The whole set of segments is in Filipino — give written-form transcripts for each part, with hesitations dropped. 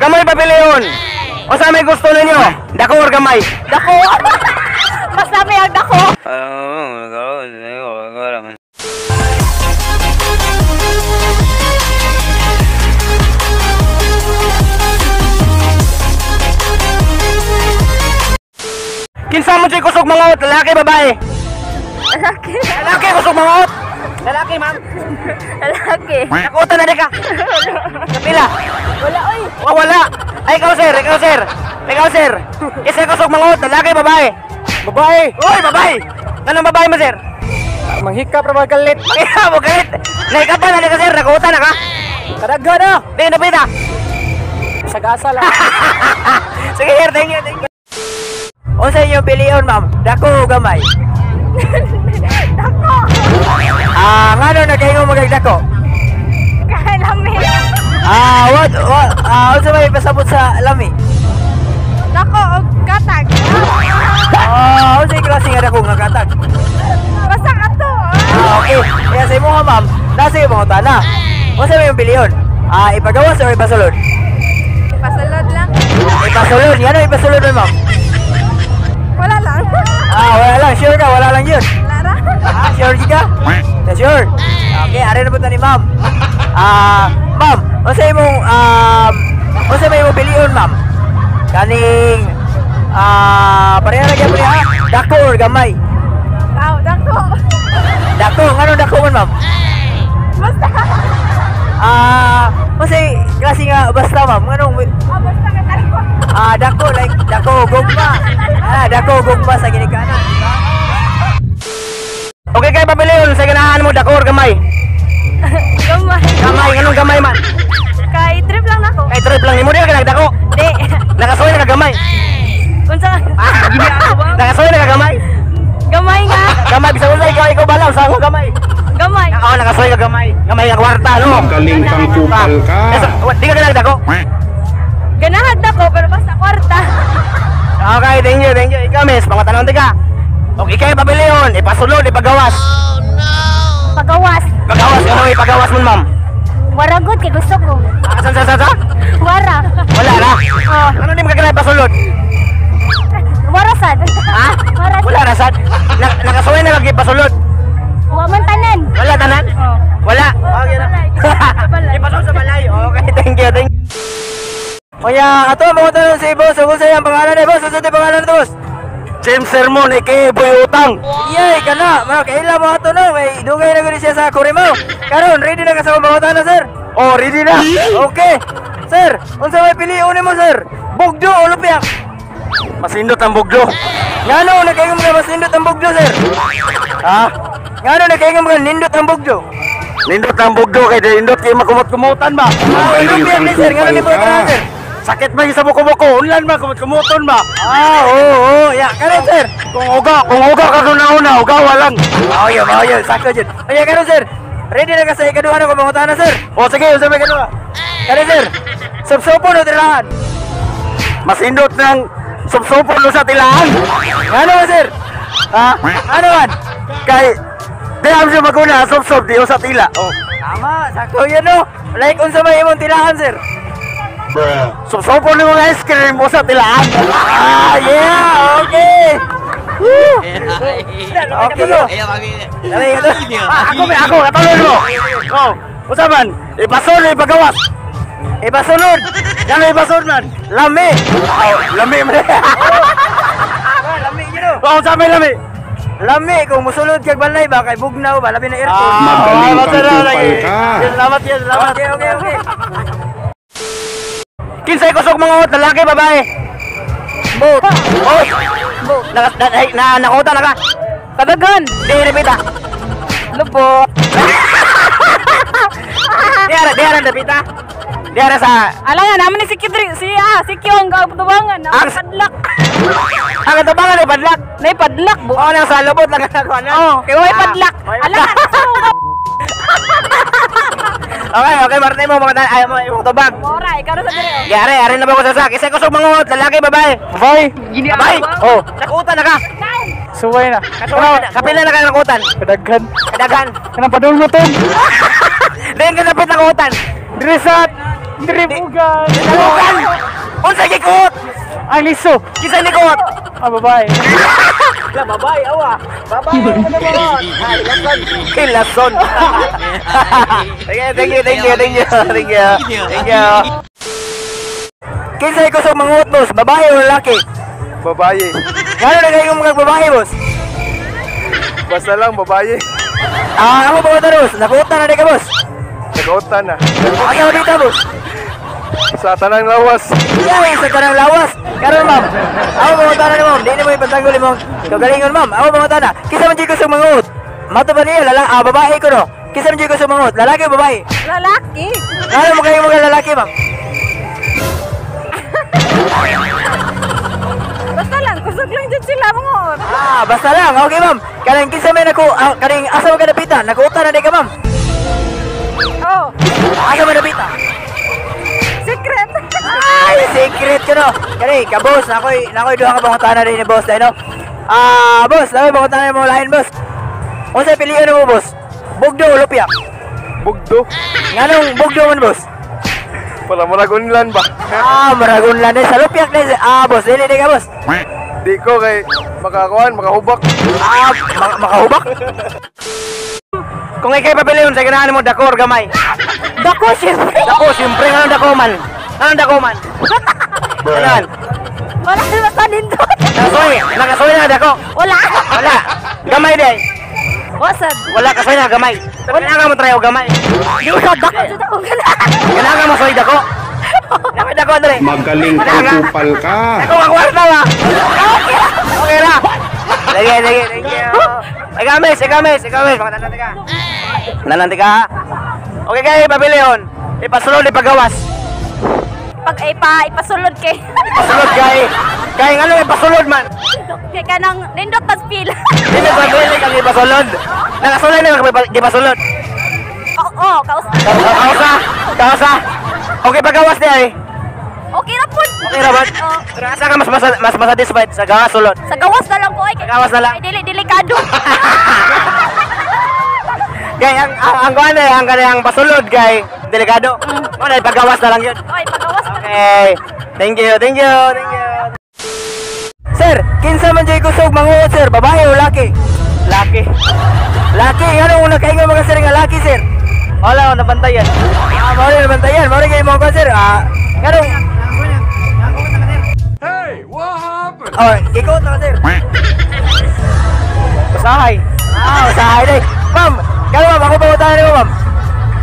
Kamoy papiliyon. O sa may gusto ninyo? Dako or gamay? Dako. Mas dami ang dako. Kinsa mo siya kusog mangot? Lalaki, babae? Lalaki. Lalaki kusog mangot? Lalaki, ma'am? Lalaki. Nakuta na di ka? Kapila? Wala, oy. Oh, wala. Ay, ikaw, sir. Ikaw, sir. Ikaw, sir. Isa kusog mangot. Lalaki, babae? Babae. Uy, babae. Anong babae mo, sir? Manghikap na magalit. Manghikap, magalit. Nahikap pa na di ka, sir. Nakuta na ka? Kadagha na. Di, napita. Sagasa lang. Sige, sir. Thank you, thank you. O sa inyong piliyon, ma'am? Dako o gamay? Dako. Ngano na kayo magagdako? Kahit lami. What? Unsa may pasabot sa lami? Dako o katag. Unsa yung klase nga dako nga katag? Basta ka to. Okay. Kaya sa imo, ma'am, nasa yung mga tana. O sa inyong piliyon? Ipagawas o ipasulod? Ipasulod lang. Ipasulod? Yan o ipasulod mo, ma'am? Wala lang. Wala lang. Sure ka? Wala lang yun? Lara. Sure ka? Sure? Okay, ari na po ni ma'am. Ma'am, o sa imong piliyon, ma'am? Kaning, pareha na kaya po niya, dako or gamay? Dako. Dako? Ano dako man, ma'am? Basta. Kasi klase nga, basta, ma'am. Anong, Basta ka dako. dako, like, dako, gugma. Dako, gugma sa ginikanan. Okay, kayo pabiliyon, sa ganahan mo, dako or gamay? Gamay. Gamay, anong gamay man? Kay trip lang ako. Kay trip lang, hindi mo ka nagdako. Di. Nakasuoy na kagamay. Unsa? Nakasuoy na kagamay. Gamay nga. Gamay, bisa usay, ikaw balaw, saan mo gamay? Gamay. Nakasuoy ka gamay. Gamay ang kwarta, no? Magaling kang kupal ka. Di ka nagdako. Ganahad ako pero basta kwarta. Okay, thank you. Ikaw, miss, mga tanong ka. Okay, kayo pabiliyon, ipasulod, ipagawas. Pagawas. Pagawas, ano ipagawas mo, ma'am? Wara good kay gusto ko. Sa? Wara. Wala na? Ano di magkakala ipasulod? Wara sad. Ha? Wara. Wala na, sad? Nakasuoy na lagi ipasulod. Wa man tanan. Wala, tanan? Wala? Okay na. Balay. Ipasok sa balay. Okay, thank you. Kaya, ato, mga tanong si boss. Kung sa'yo ang pangalan ni boss, saan yung pangalan ni boss? James Sermon, Boy Utang. Yay, kana. Mga kaila mo ato no. May dugay na gani siya sa Kurimaw. Karon, ready na ka sa mga na, sir? Oh, ready na. Okay. Sir, unsa may piliun mo, sir? Bugdo o lupiak? Masindot ang bugdo. Ngano, nakaingam ka masindot ang bugdo, sir? Ha? Ngano, nakaingam ka nindot ang bugdo? Nindot ang bugdo kay nindot kay makumot-kumutan ba? Lupiak ni, sir. Ngano ni po ito, sir? Sakit ba yung sa buko-buko? Unlan ba? Kumot-kumuton ba? Oo. Ya, karon sir. Kung uga ka una, ugawa lang. Yun. Sakto dyan. Kaya karon sir. Ready na ka sa ikaduha na kumangutan na sir? O sige, yung sabi ikaduha. Karon sir. Subsupon o tilaan? Mas indot ng subsupon o sa tilaan? Ano ba sir? Ano man? Kay, di ang siya maguna, subsup, di o sa tila. Tama, sakto yan no. Like unsa may imong tilaan sir? Subsupon mo mga ice cream mo sa tilaan. Yeah, okay. Okay. Ako, katulad mo. Usapan, ipasunod, ipagawas. Ipasunod. Yan ang ipasunod man. Lami. Lami man. Lami gino. Sabi lami. Lami, kung musulod kag balay ba, kay bugnaw ba, labi na aircon. Magaling kang kupal ka. Salamat. Okay. Kinsay kusog mga ut, lalaki, babae? Both. Nakuta na ka? Kadagan. Di, repita. Lupo. Diara, repita. Diara sa... Alangan naman ni si Kyong tubangan. Ang Padlak. Ang katubangan ay padlak. Nay padlak bu. Oo, nasa lubot lang ako. Kay way padlak. Alangan. Okay, Martin mo, ayaw mo, yung tubag. Mora, ikaw na sa dire. Yari na ba ko sasak? Isa kusog mga ut, lalaki, babae? Babae. Babae? Oh, nakutan na ka. Suway na. Kapila na ka nakutan? Kadaghan. Kanang padulguton. Diyan ka napit nakutan. Dresat. Dribugan. Nakutan. Unsa gikuot? Ang liso. Kisa ni kuot. Ah, babae. La babae awa. Babae ano na mo? Hilason. Thank you. Kinsa kusog manguot boss? Babae o lalaki? Babae. Ngano na kayo mga babae boss? Basta lang babae. Ah, ako ba boss? Nakuota na di ka boss? Nagautan na. Asa mo dito boss? Sa tanang lawas. Yay, sa kanang lawas. Karon ma'am. Ako ba na ni ma'am? Di na mo ipantanggol mo. Kagalingon ma'am. Ako ba na? Kisa man jud kusog manguot? Mato ba niya? Babae ko no. Kisa man jud kusog manguot? Lalaki o babae? Lalaki. Ngano mo kayo mga lalaki ma'am? Basta lang, kusog lang dyan sila mga or. Ah, basta lang. Okay ma'am. Kanang kisa may kanang asa mo ka napita? Nakuota na di ka ma'am? Oh, Asa mo napita? secret. Ay, secret ko no. Kani, ka-boss, nakoy duha ka pangutana rin ni boss dahil no. Boss, nakoy pangutana mo lain boss. Unsa pilihan mo boss? Bugdo o lupya? Bugdo. Nganong bugdo man boss? Para maragunlan ba? Maragon lang din sa lupyak na. Boss, dili ka boss. Di ko kay makakuan, makahubak. Makahubak. Kung ikay papiliyon sa ganahan mo dako or gamay? Dako siyempre. Anong dako man? Ganon. Wala na masanin doon. Nakasoy na dako. Wala. Gamay day. Wasad. Wala kasoy na gamay. Kailangan mo try og gamay. Di ko dako dyan ako Kailangan mo soy dako. Gamay dako dre. Magaling kang kupal ka. Ako makwarta ba? Okay na. Lagi. Thank you. Ikamis. Nananti ka. Okay kayo, pabilion. Ipasulod, ipagawas. Pag ipasulod kay. Ipasulod kay. Kaya nga ano, ipasulod man. Kay ka nang nindot pas pila. Hindi ba pwede kang ipasulod? Nakasulod na ipasulod. Oo, kausap. Kausa. Okay, pagawas niya eh. Okay na po. Okay na ba? Asa ka mas masatisfied sa gawas sulod? Sa gawas na lang po ay. Sa gawas na lang. Ay, delikado. Kaya ang kuan eh, ang pasulod kay delikado. Ano, pagawas na lang yun. Oy, pagawas na. Okay. Thank you. Sir, kinsa man jay kusog manguot sir, babae o laki? Laki. Ano una kaingon mga sir nga laki sir? Wala ko nabantayan. Mao rin kayo mo ko sir. Ngano? Hey, what happened? Oh, ikot na sir. Usahay. Usahay day. Ma'am, kano ma'am, ako pangutahan mo ma'am.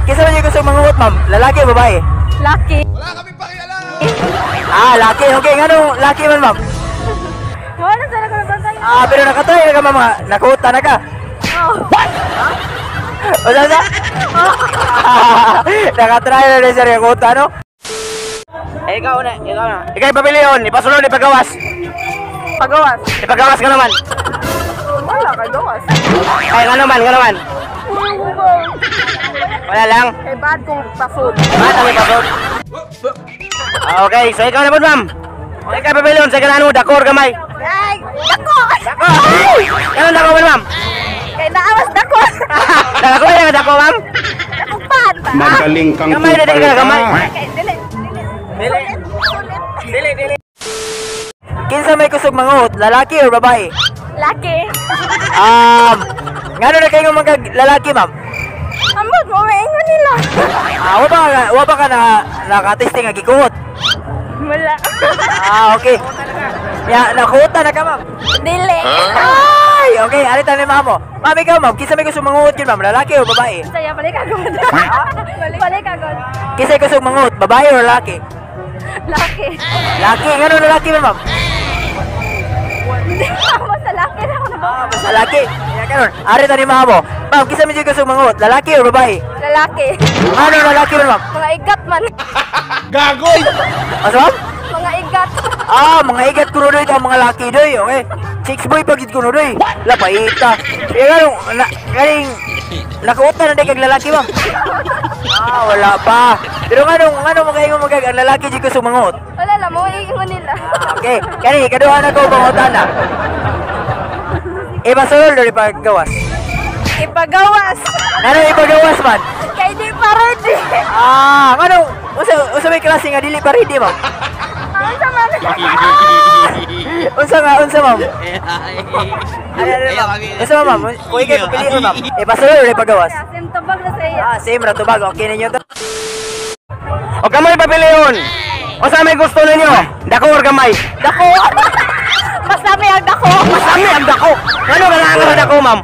Kinsa man jay kusog manguot ma'am, lalaki o babae? Lucky. Laki. Okay, ngano laki man ma'am? Wala sa ko nabantayan. Pero nakatry ka ma'am, nakuta na ka. Oh. O sa? Nakatry na rin sir yung kuta, no? Ikaw na. Ikaw ipapiliyon, ipasulod, ipagawas. Pagawas. Ipagawas ka naman. Wala kay gawas. Ay, nga naman. Wala lang. Kay bad kong pasod. Bata may pasod. Okay, so ikaw naman ma'am. Ikaw ipapiliyon, sa ganahan mo, dako or gamay? Ay, dako. Dako! Ganun dako man ma'am? Kay naawas dako. Dako yan, dako ma'am? Dako pan. Magaling kang Gamay na din kupal ka, ka. gamay. Kay dili. Dili. Kinsa may kusog manguot, lalaki or babae? Lucky. Ngano na kayo mga lalaki ma'am? Ambot mo maingon nila. Wa ba ka nakatesting nga gikuot? Wala. Okay. Nakuota na ka ma'am? Dili. Ay, okay, alita ni mamo. Ma'am, ikaw ma'am, kisa may kusog manguot yun ma'am, lalaki o babae? Saya balik agad. Balik agad. Kisa kusog manguot, babae o lalaki? Lucky. Laki, ngano lalaki man ma'am? Basta lucky na ako na ba? Basta laki. Kaya kanon, alita ni mamo. Ma'am, kisa may kusog manguot, lalaki o babae? Lalaki. Ano lalaki man ma'am? Mga igat man. Gagoy! Asa ma'am? Mga igat. Mga igat kuno doy ka mga laki doy, okay? Six boy pagit kuno doy. Lapaita. Kaya kaning nakuota na day kag lalaki ma'am. Wala pa. Pero ngano magaingon ang lalaki di ko sumangot. Wala lang, mo iingon nila. Okay, kani kaduha na ko pangutan na. Ipasulod or ipagawas? Ipagawas. Ano ipagawas man? Kay di pa ready. Ngano? Usa may klase nga dili pa ready ma'am? Unsa nga, unsa ma'am? Unsa ma'am? Kung ikay pipiliin ma'am, ipasulod o ipagawas? Sim tubag na sa iya. Same ra tubag, okay ninyo to. O gamay papiliyon. O sa may gusto ninyo? Dako or gamay? Dako. Mas lami ang dako. Masami ang dako. Ano ka na dako ma'am?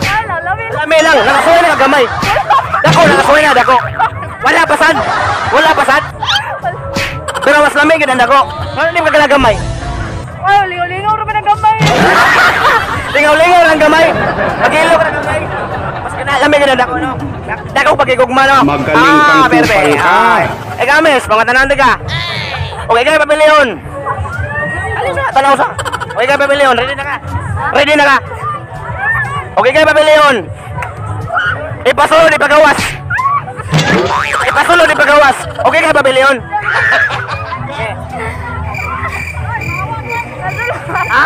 Ano, lami lang. Lami lang, nakasuhay na gamay. Dako, nakasuhay na dako. Wala pasad. Wala pasad. Pero mas lami gid ang dako. Ano di ka gamay? Ay, lingaw-lingaw rin ang gamay. Lingaw-lingaw lang gamay. Pag-ilo ka na gamay. Mas kinalami gid ang dako no. Dako pagigugma no. Magaling kang perpe. kupal ka. Eh games, mga tanante ka. Okay kayo papiliyon. Alin sa tanaw sa. Okay kayo papiliyon, ready na ka. Ready na ka. Okay kayo papiliyon. Ipasulod, ipagawas. Ipasulod, ipagawas. Okay kayo papiliyon. Ha?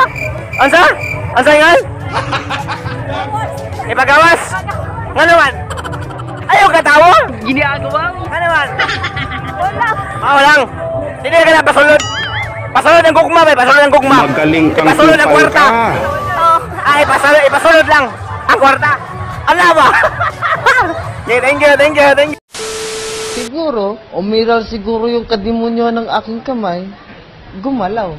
Ansa? Ansa yan? Ipagawas? Nga naman? Ayaw ka tawo? Giniagawa? Nga naman? Wala. Walang. Hindi ka na pasulod. Pasulod ang gugma, bay. Pasulod ang gugma. Magaling kang Ipasulod ang kupal kwarta. ka. Oh. Ay, ipasulod lang. Ang kwarta. Ano ba? Okay, thank you, thank you, thank you. Siguro, umiral siguro yung kadimonyo ng aking kamay, gumalaw.